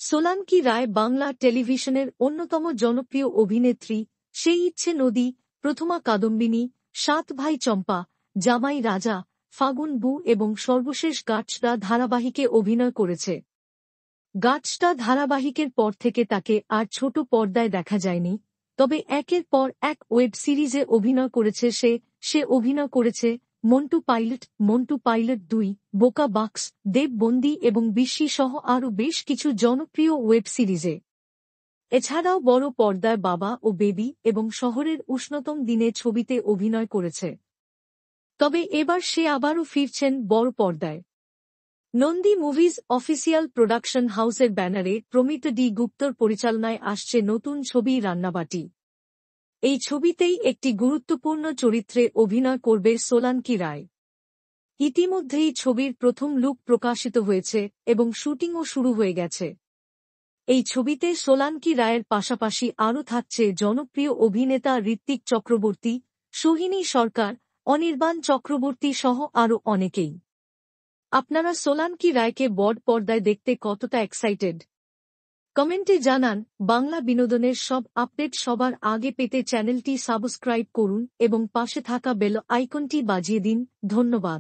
সোলাঙ্কি রায় বাংলা টেলিভিশনের অন্যতম জনপ্রিয় অভিনেত্রী। সেই ইচ্ছে নদী, প্রথমা কাদম্বিনী, সাত ভাই চম্পা, জামাই রাজা, ফাগুন বু এবং সর্বশেষ গাটসটা ধারাবাহিকে অভিনয় করেছে। গাটসটা ধারাবাহিকের পর থেকে তাকে আর ছোট পর্দায় দেখা যায়নি, তবে একের পর এক ওয়েব সিরিজে অভিনয় করেছে সে অভিনয় করেছে মন্টু পাইলট 2, বোকা বাক্স, দেব বন্দি এবং বিশ্বী সহ আরও বেশ কিছু জনপ্রিয় ওয়েব সিরিজে। এছাড়াও বড় পর্দায় বাবা ও বেবি এবং শহরের উষ্ণতম দিনে ছবিতে অভিনয় করেছে। তবে এবার সে আবারও ফিরছেন বড় পর্দায়। নন্দী মুভিজ অফিসিয়াল প্রোডাকশন হাউসের ব্যানারে প্রমিত ডি গুপ্তর পরিচালনায় আসছে নতুন ছবি রান্নাবাটি। এই ছবিতেই একটি গুরুত্বপূর্ণ চরিত্রে অভিনয় করবে সোলাঙ্কি রায়। ইতিমধ্যেই ছবির প্রথম লুক প্রকাশিত হয়েছে এবং শুটিংও শুরু হয়ে গেছে। এই ছবিতে সোলাঙ্কি রায়ের পাশাপাশি আরও থাকছে জনপ্রিয় অভিনেতা ঋত্বিক চক্রবর্তী, সোহিনী সরকার, অনির্বাণ চক্রবর্তী সহ আরও অনেকেই। আপনারা সোলাঙ্কি রায়কে বড় পর্দায় দেখতে কতটা এক্সাইটেড? কমেন্টে জানান। বাংলা বিনোদনের সব আপডেট সবার আগে পেতে চ্যানেলটি সাবস্ক্রাইব করুন এবং পাশে থাকা বেল আইকনটি বাজিয়ে দিন। ধন্যবাদ।